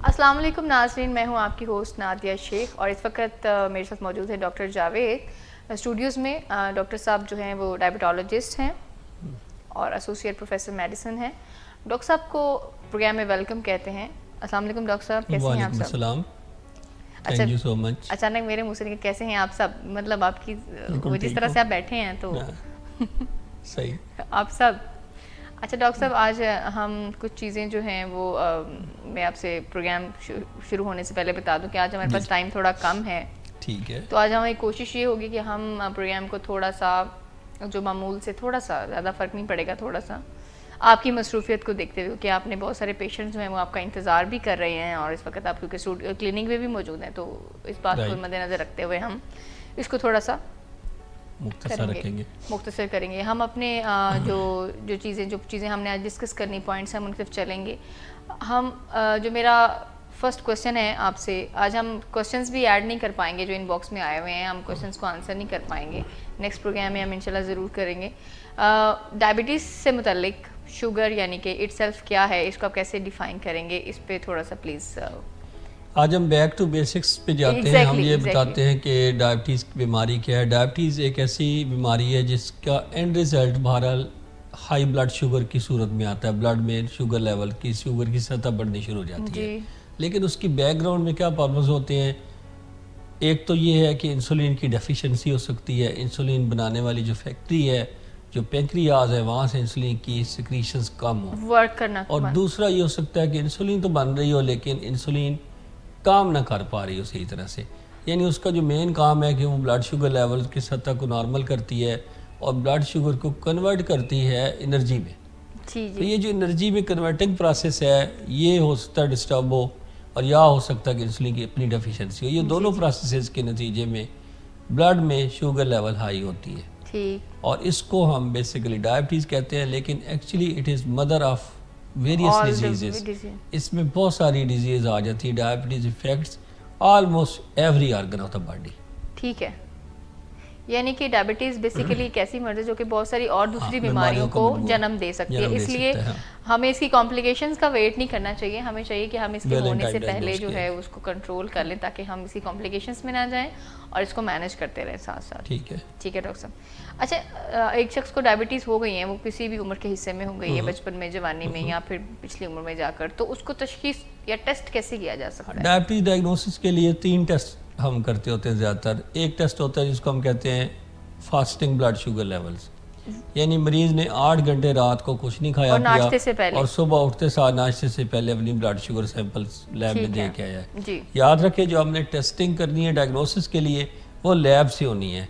السلام علیکم ناظرین، میں ہوں آپ کی ہوسٹ نادیہ شیخ اور اس وقت میرے ساتھ موجود ہے ڈاکٹر جاوید اسٹوڈیوز میں۔ ڈاکٹر صاحب جو ہیں وہ ڈائبٹالوجسٹ ہیں اور ایسوسیٹ پروفیسر میڈیسن ہیں۔ ڈاکٹر صاحب کو پروگرام میں ویلکم کہتے ہیں۔ السلام علیکم ڈاکٹر صاحب، کیسے ہیں آپ سب؟ وعلیکم السلام، تھینک یو سو مچ۔ اچانک میرے منہ سے نکلا کیسے ہیں آپ سب، مطلب آپ کی وہ جس طرح سے آپ بیٹھے ہیں تو صحیح آپ سب اچھا۔ ڈاکٹر صاحب آج ہم کچھ چیزیں جو ہیں وہ میں آپ سے پروگرام شروع ہونے سے پہلے بتا دوں کہ آج ہمارے پاس ٹائم تھوڑا کم ہے، ٹھیک ہے۔ تو آج ہماری کوشش یہ ہوگی کہ ہم پروگرام کو تھوڑا سا جو معمول سے تھوڑا سا زیادہ فرق نہیں پڑے گا، تھوڑا سا آپ کی مصروفیت کو دیکھتے ہوئے کہ آپ نے بہت سارے پیشنٹس جو ہیں وہ آپ کا انتظار بھی کر رہے ہیں اور اس وقت آپ کیونکہ کلینک میں بھی موجود ہیں، تو اس بات کو مد نظر رکھتے ہوئے ہم اس کو تھوڑا سا مختصر کریں گے۔ ہم اپنے جو چیزیں ہم نے آج ڈسکس کرنی پوائنٹس ہیں ہم ان کی طرف چلیں گے۔ ہم جو میرا فرسٹ کویسچن ہے آپ سے، آج ہم کویسچنس بھی ایڈ نہیں کر پائیں گے جو ان باکس میں آئے ہوئے ہیں، ہم کویسچنس کو آنسر نہیں کر پائیں گے، نیکسٹ پروگرام میں ہم انشاءاللہ ضرور کریں گے۔ ڈائبٹیز سے متعلق شوگر یعنی کہ اٹ سیلف کیا ہے، اس کو آپ کیسے ڈیفائن کریں گے، اس پہ تھوڑا سا پلیز۔ آج ہم بیک ٹو بیسکس پہ جاتے ہیں۔ ہم یہ بتاتے ہیں کہ ڈائبٹیز بیماری کیا ہے۔ ڈائبٹیز ایک ایسی بیماری ہے جس کا اینڈ ریزلٹ بہرحال ہائی بلڈ شوگر کی صورت میں آتا ہے، بلڈ میں شوگر لیول کی شوگر کی سطح بڑھنی شروع ہو جاتی ہے، لیکن اس کی بیک گراؤنڈ میں کیا پرابلمز ہوتے ہیں؟ ایک تو یہ ہے کہ انسولین کی ڈیفیشنسی ہو سکتی ہے، انسولین بنانے والی جو فیکٹری ہے، جو پینکریاز ہے، وہاں سے انسولین کی سیکریشنز کم ہو ورک کرنا، اور دوسرا یہ ہو سکتا ہے کہ انسولین تو بن رہی ہو لیکن انسولین کام نہ کر پا رہی ہو صحیح طرح سے، یعنی اس کا جو مین کام ہے کہ وہ بلڈ شوگر لیول کی سطح کو نارمل کرتی ہے اور بلڈ شوگر کو کنورٹ کرتی ہے انرجی میں۔ تو یہ جو انرجی میں کنورٹنگ پروسیس ہے یہ ہو سکتا ہے ڈسٹرب ہو، اور یا ہو سکتا ہے کہ انسولین کی اپنی ڈیفیشنسی ہو۔ یہ دونوں پروسیسز کے نتیجے میں بلڈ میں شوگر لیول ہائی ہوتی ہے اور اس کو ہم بیسیکلی ڈائبٹیز کہتے ہیں، لیکن actually it is mother of various diseases. اس میں بہت ساری ڈیزیز آ جاتی ہے۔ Diabetes affects almost every organ of the body. ٹھیک ہے، یعنی کہ ڈائبٹیز بیسیکلی ایک ایسی مرض ہے جو کہ بہت ساری اور دوسری بیماریوں کو جنم دے سکتی ہے، اس لیے ہمیں اس کی کمپلیکیشنز کا ویٹ نہیں کرنا چاہیے، ہمیں چاہیے کہ ہم اس کے ہونے سے پہلے جو ہے اس کو کنٹرول کر لیں تاکہ ہم اس کی کمپلیکیشنز میں نہ جائیں اور اس کو مینیج کرتے رہیں ساتھ ساتھ۔ ٹھیک ہے ڈاکٹر صاحب۔ اچھا، ایک شخص کو ڈائبٹیز ہو گئی ہے، وہ کسی بھی عمر کے حصے میں ہو گئی ہے، بچپن میں، جوانی میں یا پھر پچھلی عمر میں جا کر، تو اس کو تشخیص یا ٹیسٹ کیسے کیا جا سکتا ہے؟ ڈائبٹیز ڈائگنوسس کے لیے 3 ٹیسٹ ہم کرتے ہوتے ہیں زیادہ تر۔ ایک ٹیسٹ ہوتا ہے جس کو ہم کہتے ہیں فاسٹنگ بلڈ شوگر لیولز، یعنی مریض نے 8 گھنٹے رات کو کچھ نہیں کھایا پیا اور صبح اٹھتے ساتھ ناشتے سے پہلے اپنی بلڈ شوگر سیمپلز لیب میں دے کے آیا ہے۔ یاد رکھیں جو ہم نے ٹیسٹنگ کرنی ہے ڈائگنوسس کے لیے وہ لیب سے ہونی ہے،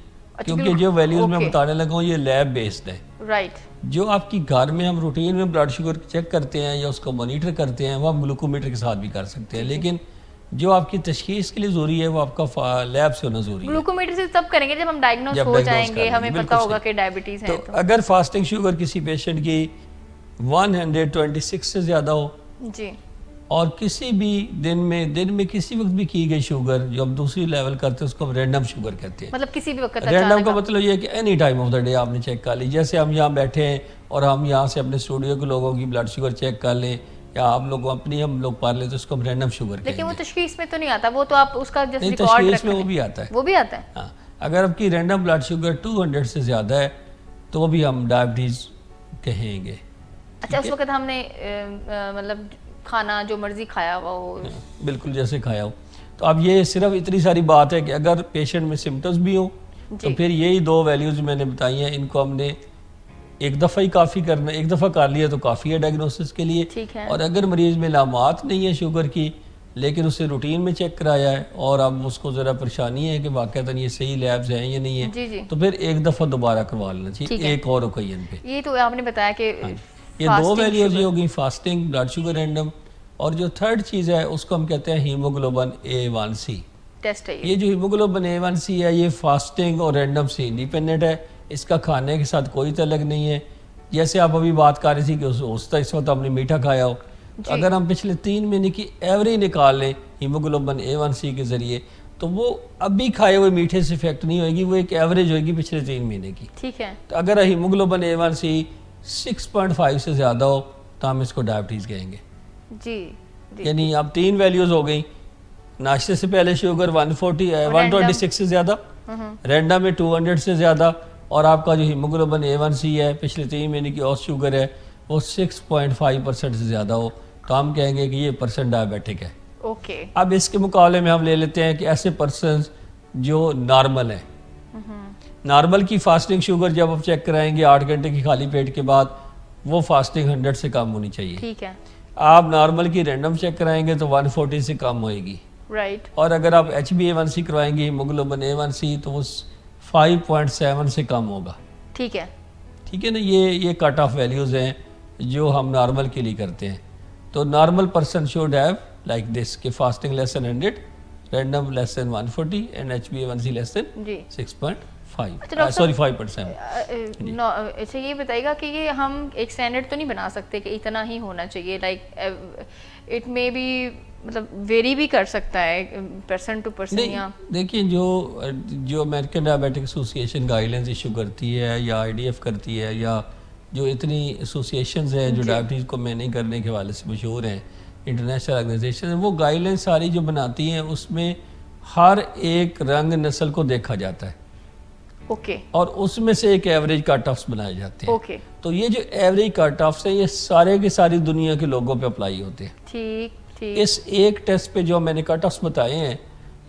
کیونکہ جو ویلیوز میں بتانے لگا ہوں یہ لیب بیسڈ ہے۔ جو آپ کی گھر میں ہم روٹین میں بلڈ شوگر چیک کرتے ہیں یا اس کو مانیٹر کرتے ہیں وہ ہم گلوکومیٹر کے ساتھ بھی کر سکتے ہیں، لیکن جو آپ کی تشخیص کے لیے ضروری ہے وہ آپ کا لیب سے ہونا ضروری ہے۔ گلوکومیٹر سے تب کریں گے جب ہم ڈائگنوز ہو جائیں گے، ہمیں پتہ ہوگا کہ ڈائبٹیز ہے۔ تو اگر فاسٹنگ شوگر کسی پیشنٹ کی 126 سے زیادہ ہو اور کسی بھی دن میں کسی وقت بھی کی گئی شوگر جو ہم دوسری لیول کرتے ہیں اس کو ہم رینڈم شوگر کہتے ہیں۔ مطلب کسی بھی وقت رینڈم کا مطلب یہ ہے کہ any time of the day آپ نے چیک کر لی، جیسے ہم یہاں بیٹھے ہیں اور ہم یہاں سے اپنے اسٹوڈیو کے لوگوں کی بلڈ شوگر چیک کر لیں یا آپ لوگ اپنی ہم لوگ پار لیں تو اس کو ہم رینڈم شوگر کہیں گے۔ لیکن وہ تشخیص میں تو نہیں آتا، وہ تو آپ اس کا جس ریکارڈ تشخیص میں وہ بھی آتا ہے، وہ بھی آتا ہے۔ ہاں، اگر آپ کی رینڈم بلڈ شوگر 200 سے زیادہ ہے تو وہ بھی ہم ڈائبٹیز کہیں گے۔ اچھا، اس وقت ہم نے مطلب کھانا جو مرضی کھایا ہوا ہو، بالکل جیسے کھایا ہو، تو اب یہ صرف اتنی ساری بات ہے کہ اگر پیشنٹ میں سمٹمز بھی ہوں تو پھر یہی 2 ویلیوز میں نے بتائی ہیں، ان کو ہم نے ایک دفعہ ہی کافی کرنا، ایک دفعہ کر لیا تو کافی ہے ڈائگنوسس کے لیے۔ اور اگر مریض میں علامات نہیں ہے شوگر کی لیکن اسے روٹین میں چیک کرایا ہے اور اب اس کو ذرا پریشانی ہے کہ واقعتاً یہ صحیح لیبز ہیں یا نہیں ہے، تو پھر ایک دفعہ دوبارہ کروا لینا چاہیے ایک اور اوکیزن پہ۔ یہ تو آپ نے بتایا کہ یہ 2 ویلیوز ہو گئی، فاسٹنگ بلڈ شوگر رینڈم، اور جو 3rd چیز ہے اس کو ہم کہتے ہیں ہیموگلوبن A1C ٹیسٹ ہے۔ یہ جو ہیموگلوبن A1C ہے یہ فاسٹنگ اور رینڈم سے انڈیپینڈنٹ ہے، اس کا کھانے کے ساتھ کوئی تعلق نہیں ہے۔ جیسے آپ ابھی بات کر رہی تھی کہ اس وقت ہم نے میٹھا کھایا ہو، اگر ہم پچھلے 3 مہینے کی ایوریج نکال لیں ہیموگلوبن A1C کے ذریعے تو وہ ابھی کھائے ہوئے میٹھے سے افیکٹ نہیں ہوئے گی، وہ ایک ایوریج ہوئے گی پچھلے 3 مہینے کی۔ ٹھیک ہے، تو اگر ہیموگلوبن A1C 6.5 سے زیادہ ہو تو ہم اس کو ڈائبٹیز کہیں گے۔ جی یعنی اب 3 ویلیوز ہو گئی. ناشتے سے پہلے شوگر 126 سے زیادہ, رینڈم میں 200 سے زیادہ, اور آپ کا جو ہیموگلوبن A1C ہے پچھلے 3 مہینے کی اوسط شوگر ہے وہ 6.5% سے زیادہ ہو, تو ہم کہیں گے کہ یہ پرسن ڈائبیٹک ہے. اوکے. اب اس کے مقابلے میں ہم لے لیتے ہیں کہ ایسے پرسنز جو نارمل ہیں. نارمل کی فاسٹنگ شوگر جب آپ چیک کرائیں گے 8 گھنٹے کی خالی پیٹ کے بعد, وہ فاسٹنگ 100 سے کم ہونی چاہیے. ٹھیک ہے. آپ نارمل کی رینڈم چیک کرائیں گے تو 140 سے کم ہوئے گی. رائٹ. اور اگر آپ HbA1c کروائیں گے ہیموگلوبن A1C تو وہ 5.7 سے کم ہوگا. ٹھیک ہے. ٹھیک ہے نا, یہ کٹ آف ویلیوز ہیں جو ہم نارمل کے لیے کرتے ہیں. تو normal person should have like this کہ fasting less than 100, random less than 140 and HbA1c less than 6.5 sorry 5%. اچھا یہ بتائیے گا کہ یہ ہم ایک اسٹینڈرڈ تو نہیں بنا سکتے کہ اتنا ہی ہونا چاہیے, لائک اٹ میں بھی مطلب ویری بھی کر سکتا ہے پرسن ٹو پرسن. یا دیکھیں جو American diabetic association guide lines issue کرتی ہے یا IDF کرتی ہے, یا جو اتنی ایسوسیشنز ہیں جو ڈائبٹیز کو مینیج کرنے کے حوالے سے مشہور ہیں, انٹرنیشنل آرگنائزیشن, وہ گائیڈ لائن ساری جو بناتی ہیں اس میں ہر ایک رنگ نسل کو دیکھا جاتا ہے. اوکے. اور اس میں سے ایک ایوریج کٹ آفس بنائے جاتے ہیں. اوکے. تو یہ جو ایوریج کٹ آفس ہیں یہ سارے کے ساری دنیا کے لوگوں پہ اپلائی ہوتے ہیں. ٹھیک. اس ایک ٹیسٹ پہ جو میں نے کٹ آفس بتائے ہیں,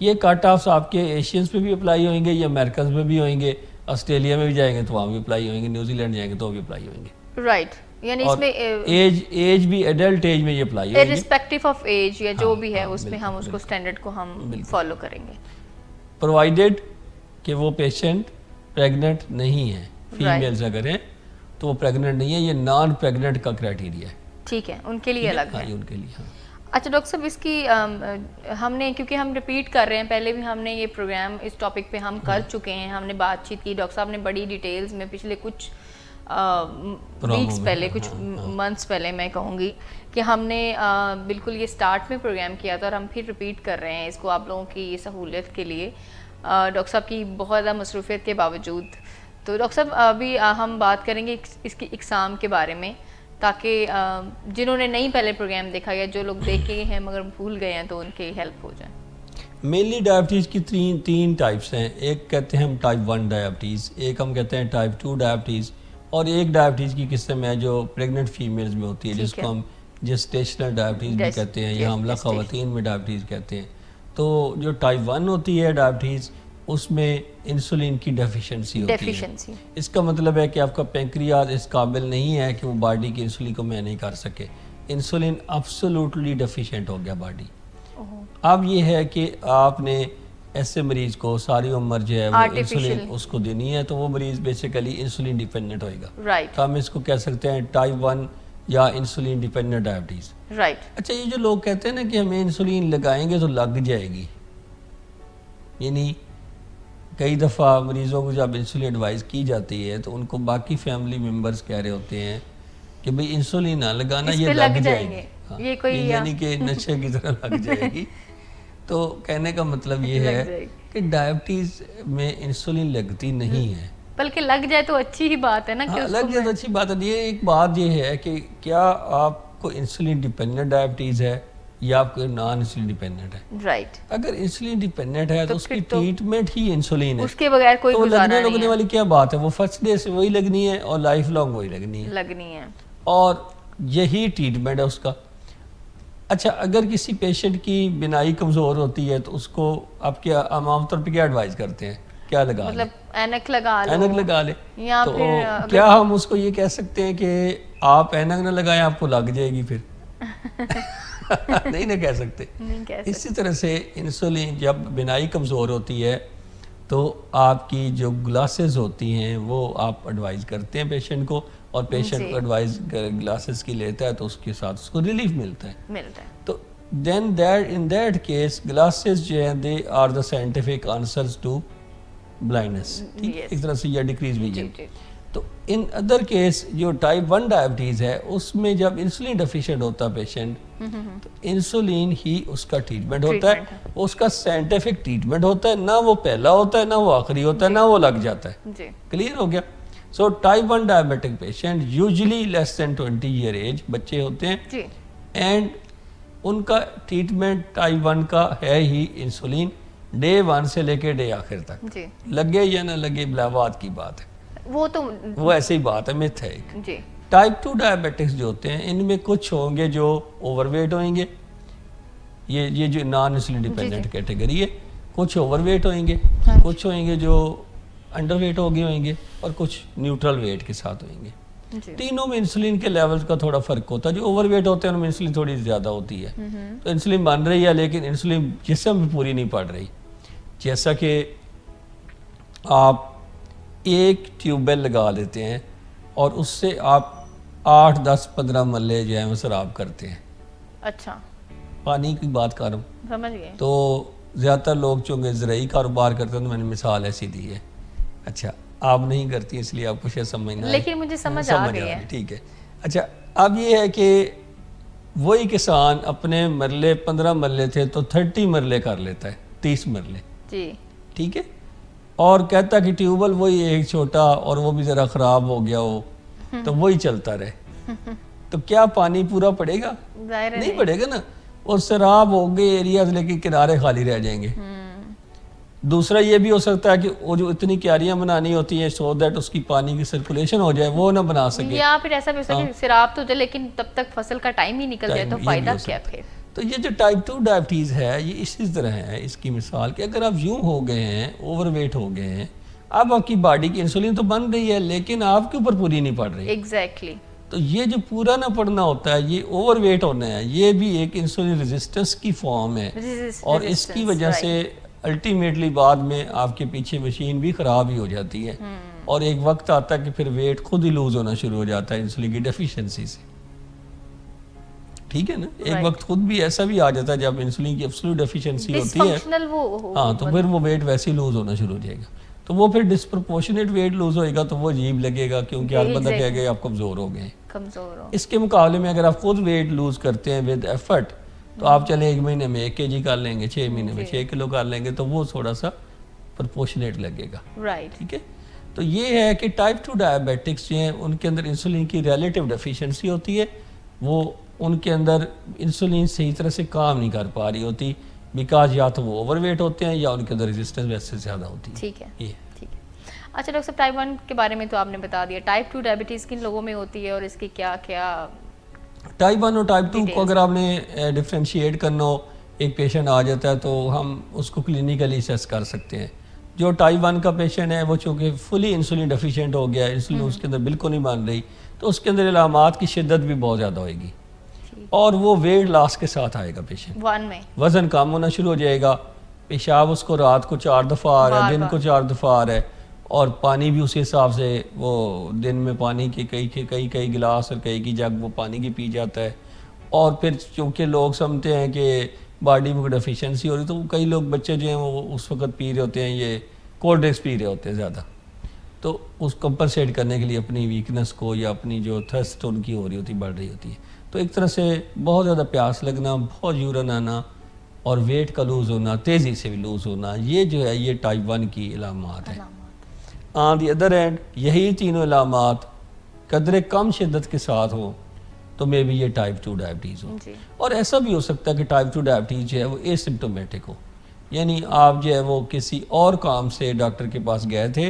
یہ کٹ آفس آپ کے ایشینز پہ بھی اپلائی ہوئیں گے, یہ امریکنز میں بھی ہوئیں گے, آسٹریلیا میں بھی جائیں گے تو وہاں بھی اپلائی ہوئیں گے, نیوزی لینڈ جائیں گے تو بھی اپلائی ہوئیں گے. رائٹ. یعنی اس میں ایج بھی ایڈلٹ ایج میں یہ اپلائی ہوگی irrespective of ایج یا جو بھی ہے اس میں ہم اس کو اسٹینڈرڈ کو ہم فالو کریں گے, پرووائڈیڈ کہ وہ پیشنٹ پریگننٹ نہیں ہے. فیمیلز اگر ہیں تو وہ پریگننٹ نہیں ہے, یہ نان پریگننٹ کا کرائٹیریا ہے. ٹھیک ہے, ان کے لیے الگ ہے. ان کے لیے. اچھا ڈاکٹر صاحب اس کی ہم نے کیونکہ ہم ریپیٹ کر رہے ہیں, پہلے بھی ہم نے یہ پروگرام اس ٹاپک پہ ہم کر چکے ہیں, ہم نے بات چیت کی, ڈاکٹر صاحب نے بڑی ڈیٹیلز میں پچھلے کچھ ویکس پہلے, کچھ منتھس پہلے میں کہوں گی کہ ہم نے بالکل یہ سٹارٹ میں پروگرام کیا تھا, اور ہم پھر ریپیٹ کر رہے ہیں اس کو آپ لوگوں کی سہولیت کے لیے ڈاکٹر صاحب کی بہت زیادہ مصروفیت کے باوجود. تو ڈاکٹر صاحب ابھی ہم بات کریں گے اس کی اقسام کے بارے میں, تاکہ جنہوں نے نہیں پہلے پروگرام دیکھا یا جو لوگ دیکھ کے ہیں مگر بھول گئے ہیں تو ان کی ہیلپ ہو جائے. مینلی ڈائبٹیز کی تین ٹائپس ہیں. ایک کہتے ہیں ہم ٹائپ 1 ڈائبٹیز, ایک ہم کہتے ہیں ٹائپ 2 ڈائبٹیز, اور ایک ڈائبٹیز کی قسم ہے جو پریگننٹ فیمیلز میں ہوتی ہے جس کو ہم جسٹیشنل ڈائبٹیز بھی کہتے ہیں یا حاملہ خواتین میں ڈائبٹیز کہتے ہیں. تو جو ٹائپ 1 ہوتی ہے ڈائبٹیز اس میں انسولین کی ڈیفیشنسی ہوتی ہے. اس کا مطلب ہے کہ آپ کا پینکریاز اس قابل نہیں ہے کہ وہ باڈی کی انسولین کو مینیج کر سکے. انسولین ابسولوٹلی ڈیفیشینٹ ہو گیا باڈی. اب یہ ہے کہ آپ نے ایسے مریض کو ساری عمر جو ہے وہ انسولین اس کو دینی ہے, تو وہ مریض بیسیکلی انسولین ڈیپینڈنٹ ہوئے گا. تو ہم اس کو کہہ سکتے ہیں ٹائپ 1 یا انسولین ڈیپینڈنٹ ڈائبٹیز. اچھا یہ جو لوگ کہتے ہیں نا کہ ہمیں انسولین لگائیں گے تو لگ جائے گی, یعنی کئی دفعہ مریضوں کو جب انسولین ایڈوائز کی جاتی ہے تو ان کو باقی فیملی ممبرز کہہ رہے ہوتے ہیں کہ بھئی انسولین نہ لگانا, یہ لگ جائے گی, یعنی کہ نشے کی طرح لگ جائے گی. تو کہنے کا مطلب یہ ہے کہ ڈائبٹیز میں انسولین لگتی نہیں ہے, بلکہ لگ جائے تو اچھی ہی بات ہے نا. لگ جائے تو اچھی بات ہے. یہ ایک بات یہ ہے کہ کیا آپ کو انسولین ڈیپینڈنٹ ڈائبٹیز ہے یا آپ کو نان انسولین ڈیپینڈنٹ ہے. رائٹ. اگر انسولین ڈیپینڈنٹ ہے تو اس کی ٹریٹمنٹ ہی انسولین ہے, اس کے بغیر کوئی گزارا نہیں ہے. لگنے والی کیا بات ہے, وہ فرسٹ ڈے سے وہی لگنی ہے اور لائف لانگ وہی لگنی ہے, اور یہی ٹریٹمنٹ ہے اس کا. اچھا اگر کسی پیشنٹ کی بینائی کمزور ہوتی ہے تو اس کو آپ کیا عام طور پہ کیا ایڈوائز کرتے ہیں, کیا لگا لیں, اینک لگا لے. تو کیا ہم اس کو یہ کہہ سکتے ہیں کہ آپ اینک نہ لگائیں آپ کو لگ جائے گی پھر؟ نہیں نہ کہہ سکتے. اسی طرح سے انسولین جب بینائی کمزور ہوتی ہے تو آپ کی جو گلاسز ہوتی ہیں وہ آپ ایڈوائز کرتے ہیں پیشنٹ کو, اور پیشنٹ کو ایڈوائز گلاسز کی لیتا ہے تو اس کے ساتھ اس کو ریلیف ملتا ہے. تو then in that case glasses جو ہیں they are the scientific answers to blindness. ایک طرح سے یہ ڈیکریز بھی ہے. تو ان ادر کیس جو ٹائپ 1 ڈائبٹیز ہے اس میں جب انسولین ڈیفیشینٹ ہوتا ہے پیشنٹ تو انسولین ہی اس کا ٹریٹمنٹ ہوتا ہے, وہ اس کا سائنٹیفک ٹریٹمنٹ ہوتا ہے, نہ وہ پہلا ہوتا ہے نہ وہ آخری ہوتا ہے نہ وہ لگ جاتا ہے. کلیئر ہو گیا. So type 1 diabetic patient usually less than 20 year age بچے ہوتے ہیں, اینڈ ان کا ٹریٹمنٹ ٹائپ 1 کا ہے ہی انسولین، ڈے 1 سے لے کے ڈے آخر تک، لگے یا نہ لگے بلاوات کی بات ہے، وہ ایسی ہی بات ہے، مت ہے ایک۔ ٹائپ 2 ڈائبیٹکس جو ہوتے ہیں ان میں کچھ ہوں گے جو اوور ویٹ ہوئیں گے، یہ جو نان انسولین ڈیپینڈنٹ کیٹیگری ہے، کچھ اوور ویٹ ہوئیں گے، کچھ ہوئیں گے جو انڈر ویٹ ہو گئے ہوئیں گے، اور کچھ نیوٹرل ویٹ کے ساتھ ہوئیں گے۔ تینوں میں انسولین کے لیولز کا تھوڑا فرق ہوتا ہے، جو اوور ویٹ ہوتے ہیں ان میں انسولین تھوڑی زیادہ ہوتی ہے، تو انسولین بن رہی ہے لیکن انسولین جسم میں پوری نہیں پڑ رہی۔ جیسا کہ آپ ایک ٹیوبویل لگا لیتے ہیں اور اس سے آپ 8 10 15 مرلے جو ہیں وہ سراب کرتے ہیں، اچھا پانی کی بات کر رہا ہوں، سمجھ گئے، تو زیادہ تر لوگ چونکہ زرعی کاروبار کرتے ہیں تو میں نے مثال ایسی دی ہے، اچھا آپ نہیں کرتی اس لیے آپ کو شاید سمجھنا ہے، لیکن مجھے سمجھ آ گئی ہے، ٹھیک ہے۔ اچھا اب یہ ہے کہ وہی کسان اپنے مرلے 15 مرلے تھے تو 30 مرلے کر لیتا ہے، 30 مرلے، ٹھیک ہے، اور کہتا کہ ٹیوبل وہی ایک چھوٹا اور وہ بھی ذرا خراب ہو گیا ہو تو وہی چلتا رہے، تو کیا پانی پورا پڑے گا؟ نہیں پڑے گا نا، اور سراب ہو گئے ایریاز لیکن کنارے خالی رہ جائیں گے۔ دوسرا یہ بھی ہو سکتا ہے کہ وہ جو اتنی کیاریاں بنانی ہوتی ہیں سو دیٹ اس کی پانی کی سرکولیشن ہو جائے وہ نہ بنا سکے، یا پھر ایسا بھی ہو سکتا ہے سراب تو جائے لیکن تب تک فصل کا ٹائم ہی نکل جائے تو فائدہ کیا پھر؟ تو یہ جو ٹائپ 2 ڈائبٹیز ہے یہ اسی طرح ہے، اس کی مثال کہ اگر آپ یوں ہو گئے ہیں، اوور ویٹ ہو گئے ہیں، اب آپ کی باڈی کی انسولین تو بن رہی ہے لیکن آپ کے اوپر پوری نہیں پڑ رہی، ایگزیکٹلی، تو یہ جو پورا نہ پڑنا ہوتا ہے یہ اوور ویٹ ہونا ہے، یہ بھی ایک انسولین ریزسٹنس کی فارم ہے، اور اس کی وجہ سے الٹیمیٹلی بعد میں آپ کے پیچھے مشین بھی خراب ہی ہو جاتی ہے، اور ایک وقت آتا ہے کہ پھر ویٹ خود ہی لوز ہونا شروع ہو جاتا ہے انسولین کی ڈیفیشنسی سے، ٹھیک ہے نا، ایک وقت خود بھی ایسا بھی آ جاتا ہے جب انسولین کی ایبسولوٹ ڈیفیشنسی ہوتی ہے، ہاں تو پھر وہ ویٹ ویسے ہی لوز ہونا شروع ہو جائے گا، تو وہ پھر ڈسپرپورشنیٹ ویٹ لوز ہوئے گا تو وہ عجیب لگے گا کیونکہ ہر بندہ کہے گا آپ کمزور ہو گئے۔ اس کے مقابلے میں اگر آپ خود ویٹ لوز کرتے ہیں ود ایفرٹ تو آپ چلیں 1 مہینے میں 1 kg کر لیں گے، 6 مہینے میں 6 کلو کر لیں گے تو وہ تھوڑا سا پرپورشنیٹ لگے گا، ٹھیک ہے۔ تو یہ ہے کہ ٹائپ 2 ڈائبیٹکس جو ہیں ان کے اندر انسولین کی ریلیٹیو ڈیفیشنسی ہوتی ہے، وہ ان کے اندر انسولین صحیح طرح سے کام نہیں کر پا رہی ہوتی بیکاز یا تو وہ اوور ویٹ ہوتے ہیں یا ان کے اندر ریزسٹنس ویسے زیادہ ہوتی ہے، ٹھیک ہے۔ اچھا ڈاکٹر صاحب ٹائپ 1 کے بارے میں تو آپ نے بتا دیا، ٹائپ 2 ڈائبٹیز کن لوگوں میں ہوتی ہے اور اس کی کیا کیا؟ ٹائپ 1 اور ٹائپ 2 کو اگر آپ نے ڈفرینشیٹ کرنا ہو، ایک پیشنٹ آ جاتا ہے تو ہم اس کو کلینیکلی اسیس کر سکتے ہیں۔ جو ٹائپ 1 کا پیشنٹ ہے وہ چونکہ فلی انسولین ڈیفیشینٹ ہو گیا ہے، انسولین اس کے اندر بالکل نہیں بن رہی، تو اس کے اندر علامات کی شدت بھی بہت زیادہ ہوئے گی، اور وہ ویٹ لاس کے ساتھ آئے گا پیشنٹ، وزن کم ہونا شروع ہو جائے گا، پیشاب اس کو رات کو 4 دفعہ آ رہا ہے، دن کو 4 دفعہ آ رہا ہے، اور پانی بھی اسی حساب سے وہ دن میں پانی کی کئی گلاس اور کئی جگ وہ پانی کی پی جاتا ہے، اور پھر چونکہ لوگ سمجھتے ہیں کہ باڈی میں ڈیفیشنسی ہو رہی تو کئی لوگ بچے جو ہیں وہ اس وقت پی رہے ہوتے ہیں یہ کولڈ ڈرنکس پی رہے ہوتے ہیں زیادہ، تو اس کمپنسیٹ کرنے کے لیے اپنی ویکنس کو یا اپنی جو تھرسٹ ان کی ہو رہی ہوتی بڑھ رہی ہوتی ہے، تو ایک طرح سے بہت زیادہ پیاس لگنا، بہت یورین آنا اور ویٹ کا لوز ہونا، تیزی سے بھی لوز ہونا، یہ جو ہے یہ ٹائپ 1 کی علامات ہیں۔ آن دی ادر اینڈ یہی تینوں علامات قدرے کم شدت کے ساتھ ہوں تو میں بھی یہ ٹائپ 2 ڈائبٹیز ہو، اور ایسا بھی ہو سکتا ہے کہ ٹائپ 2 ڈائبٹیز جو ہے وہ اے سمپٹومیٹک ہو، یعنی آپ جو ہے وہ کسی اور کام سے ڈاکٹر کے پاس گئے تھے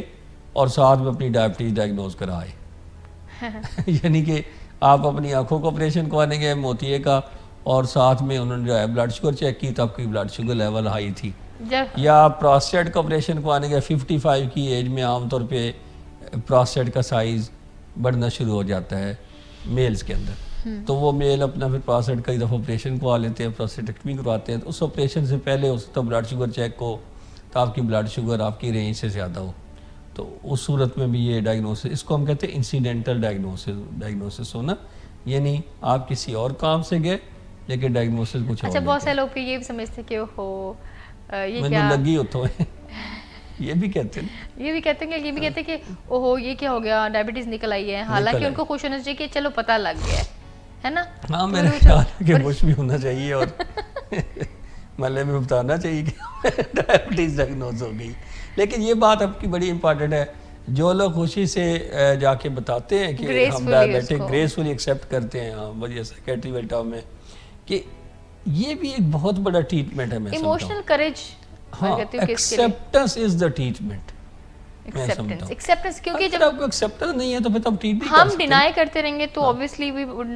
اور ساتھ میں اپنی ڈائبٹیز ڈائگنوز کرائے یعنی کہ آپ اپنی آنکھوں کو آپریشن کروانے گئے موتیے کا، اور ساتھ میں انہوں نے جو ہے بلڈ شوگر چیک کی تو آپ کی بلڈ شوگر لیول ہائی تھی، یا پراسٹیٹ کا آپریشن کروانے گئے 55 کی ایج میں عام طور پہ پراسٹیٹ کا سائز بڑھنا شروع ہو جاتا ہے میلز کے اندر، تو وہ میل اپنا پھر پراسٹیٹ کا ایک دفعہ آپریشن کروا لیتے ہیں، پراسٹیٹیکٹمی کرواتے ہیں، تو اس آپریشن سے پہلے اس کا بلڈ شوگر چیک ہو تو آپ کی بلڈ شوگر آپ کی رینج سے زیادہ ہو، تو اس صورت میں بھی یہ ڈائگنوسس، اس کو ہم کہتے ہیں انسیڈنٹل ڈائگنوسس ہونا، یعنی آپ کسی اور کام سے گئے لیکن ڈائگنوسس کچھ اور۔ اچھا بہت سے لوگ یہ بھی سمجھتے کہ وہ یہ کیا لگی ہوتا ہے، یہ بھی کہتے ہیں، یہ بھی کہتے ہیں کہ اوہو یہ کیا ہو گیا، ڈائبٹیز نکل آئی ہے، حالانکہ ان کو خوش ہونا چاہیے کہ چلو پتہ لگ گیا ہے نا۔ ہاں میرے خیال ہے کہ خوش بھی ہونا چاہیے اور محلے میں بتانا چاہیے کہ ڈائبٹیز ڈائگنوز ہو گئی، لیکن یہ بات آپ کی بڑی امپارٹنٹ ہے، جو لوگ خوشی سے جا کے بتاتے ہیں کہ ہم ڈائبٹک گریسفلی ایکسیپٹ کرتے ہیں، وجہ سیکریٹری بیٹا میں کہ یہ بھی ایک بہت بڑا ٹریٹمنٹ ہے. میں ایموشنل کریج. ہاں, acceptance is the treatment. Acceptance کیونکہ جب آپ کو ایکسیپٹنس نہیں ہے تو پھر تم ٹریٹ نہیں ہم ڈینائی کرتے رہیں گے تو obviously we will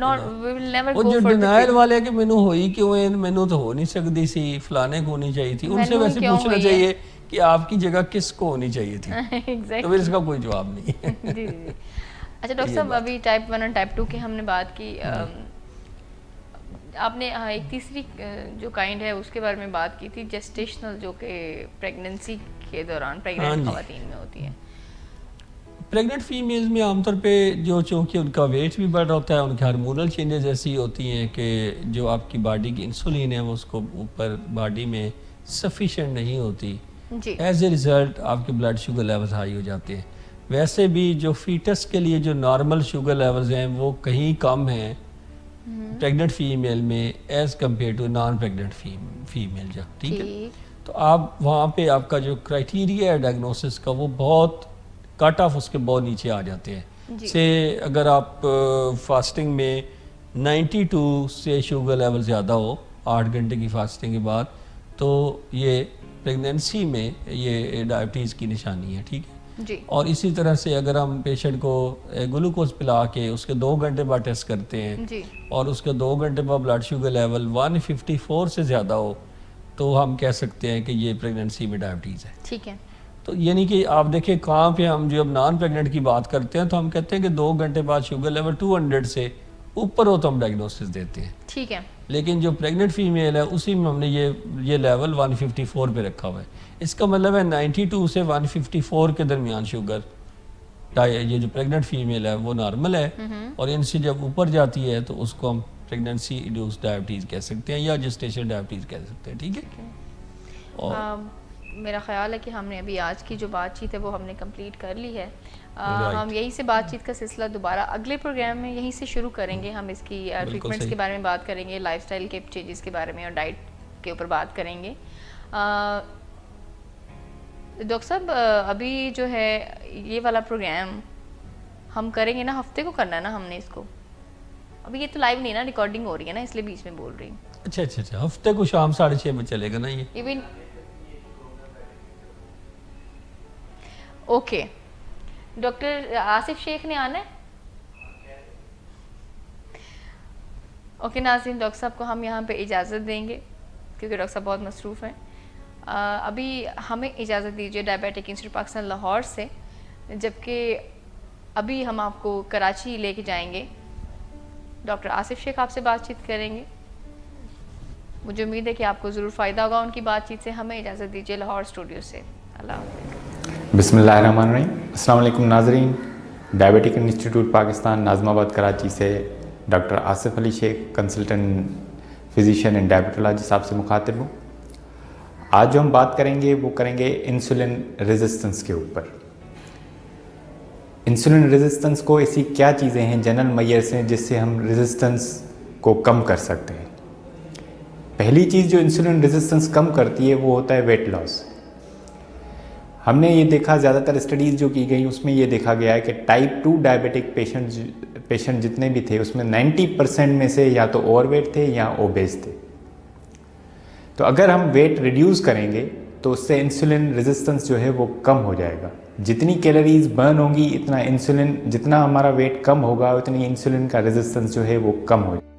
never go for جو ڈینائل والے کہ مینوں ہوئی کیوں ہے, مینوں تو ہو نہیں سکتی سی, فلانے کو ہونی چاہیے تھی, ان سے ویسے پوچھنا چاہیے کہ آپ کی جگہ کس کو ہونی چاہیے تھی. تو پھر اس کا کوئی جواب نہیں ہے. جی. اچھا ڈاکٹر صاحب, ابھی ٹائپ 1 اور ٹائپ 2 کی ہم نے بات کی, آپ نے ایک تیسری جو کائنڈ ہے اس کے بارے میں بات کی تھی, جسٹیشنل, جو کہ پریگننسی کے دوران پریگننٹ خواتین میں ہوتی ہے. پریگننٹ فیمیلز میں عام طور پہ جو چونکہ ان کا ویٹ بھی بڑھ ہوتا ہے, ان کے ہارمونل چینجز ایسی ہوتی ہیں کہ جو آپ کی باڈی کی انسولین ہے وہ اس کو اوپر باڈی میں سفیشینٹ نہیں ہوتی, ایز اے ریزلٹ آپ کے بلڈ شوگر لیولز ہائی ہو جاتے ہیں. ویسے بھی جو فیٹس کے لیے جو نارمل شوگر لیولز ہیں وہ کہیں کم ہیں پریگننٹ فیمیل میں as compare to non pregnant female. جب ٹھیک ہے, تو آپ وہاں پہ آپ کا جو کرائٹیریا ہے ڈائگنوسس کا وہ بہت کٹ آف اس کے بہت نیچے آ جاتے ہیں. سے اگر آپ فاسٹنگ میں 92 سے شوگر لیول زیادہ ہو 8 گھنٹے کی فاسٹنگ کے بعد, تو یہ پریگننسی میں یہ ڈائبٹیز کی نشانی ہے. ٹھیک ہے جی. اور اسی طرح سے اگر ہم پیشنٹ کو گلوکوز پلا کے اس کے 2 گھنٹے بعد ٹیسٹ کرتے ہیں اور اس کے 2 گھنٹے بعد بلڈ شوگر لیول 154 سے زیادہ ہو, تو ہم کہہ سکتے ہیں کہ یہ پریگننسی میں ڈائبٹیز ہے. ٹھیک ہے. تو یعنی کہ آپ دیکھیں کہاں پہ ہم جو اب نان پریگننٹ کی بات کرتے ہیں تو ہم کہتے ہیں کہ 2 گھنٹے بعد شوگر لیول 200 سے اوپر ہو تو ہم ڈائگنوسس دیتے ہیں. ٹھیک ہے. لیکن جو پریگننٹ فیمیل ہے اسی میں ہم نے یہ لیول 154 پہ رکھا ہوا ہے. اس کا مطلب ہے 92 سے 154 کے درمیان شوگر, یہ جو پریگننٹ فیمیل ہے وہ نارمل ہے, اور ان سے جب اوپر جاتی ہے تو اس کو ہم پریگننسی انڈیوس ڈائبٹیز کہہ سکتے ہیں یا جسٹیشن ڈائبٹیز کہہ سکتے ہیں. ٹھیک ہے. اور میرا خیال ہے کہ ہم نے ابھی آج کی جو بات چیت ہے وہ ہم نے کمپلیٹ کر لی ہے. ہم یہیں سے بات چیت کا سلسلہ دوبارہ اگلے پروگرام میں یہیں سے شروع کریں گے. ہم اس کی ٹریٹمنٹس کے بارے میں بات کریں گے, لائف سٹائل کے چینجز کے بارے میں اور ڈائٹ کے اوپر بات کریں گے. ڈاکٹر صاحب, ابھی جو ہے یہ والا پروگرام ہم کریں گے نا, ہفتے کو کرنا ہے نا ہم نے اس کو, ابھی یہ تو لائیو نہیں نا, ریکارڈنگ ہو رہی ہے نا, اس لیے بیچ میں بول رہی ہوں. اچھا, ہفتے کو شام 6:30 بجے چلے گا نا یہ ایون. اوکے. ڈاکٹر آصف شیخ نے آنا ہے. اوکے ناظرین, ڈاکٹر صاحب کو ہم یہاں پہ اجازت دیں گے کیونکہ ڈاکٹر صاحب بہت مصروف ہیں. ابھی ہمیں اجازت دیجیے ڈائبیٹک انسٹیٹیوٹ پاکستان لاہور سے, جبکہ ابھی ہم آپ کو کراچی لے کے جائیں گے. ڈاکٹر آصف شیخ آپ سے بات چیت کریں گے. مجھے امید ہے کہ آپ کو ضرور فائدہ ہوگا ان کی بات چیت سے. ہمیں اجازت دیجیے لاہور اسٹوڈیو سے. اللہ حافظ. بسم اللہ الرحمن الرحیم. السلام علیکم ناظرین. ڈائبیٹک انسٹیٹیوٹ پاکستان ناظم آباد کراچی سے doctor Asif Ali Sheikh, consultant physician and ڈائبیٹولوجسٹ آپ سے مخاطب ہوں. آج جو ہم بات کریں گے وہ کریں گے انسولین ریزسٹنس کے اوپر. انسولین ریزسٹنس کو ایسی کیا چیزیں ہیں, جنرل میئرز ہیں جس سے ہم ریزسٹنس کو کم کر سکتے ہیں. پہلی چیز جو انسولین ریزسٹنس کم کرتی ہے وہ ہوتا ہے ویٹ لاس. ہم نے یہ دیکھا, زیادہ تر اسٹڈیز جو کی گئی اس میں یہ دیکھا گیا ہے کہ ٹائپ 2 ڈائبیٹک پیشنٹ جتنے بھی تھے اس میں 90% میں سے یا تو اوور ویٹ تھے یا اوبیز تھے. تو اگر ہم ویٹ ریڈیوس کریں گے تو اس سے انسولین ریزسٹنس جو ہے وہ کم ہو جائے گا. جتنی کیلوریز برن ہوں گی اتنا انسولین, جتنا ہمارا ویٹ کم ہوگا اتنی انسولین کا ریزسٹنس جو ہے وہ کم ہو جائے گا.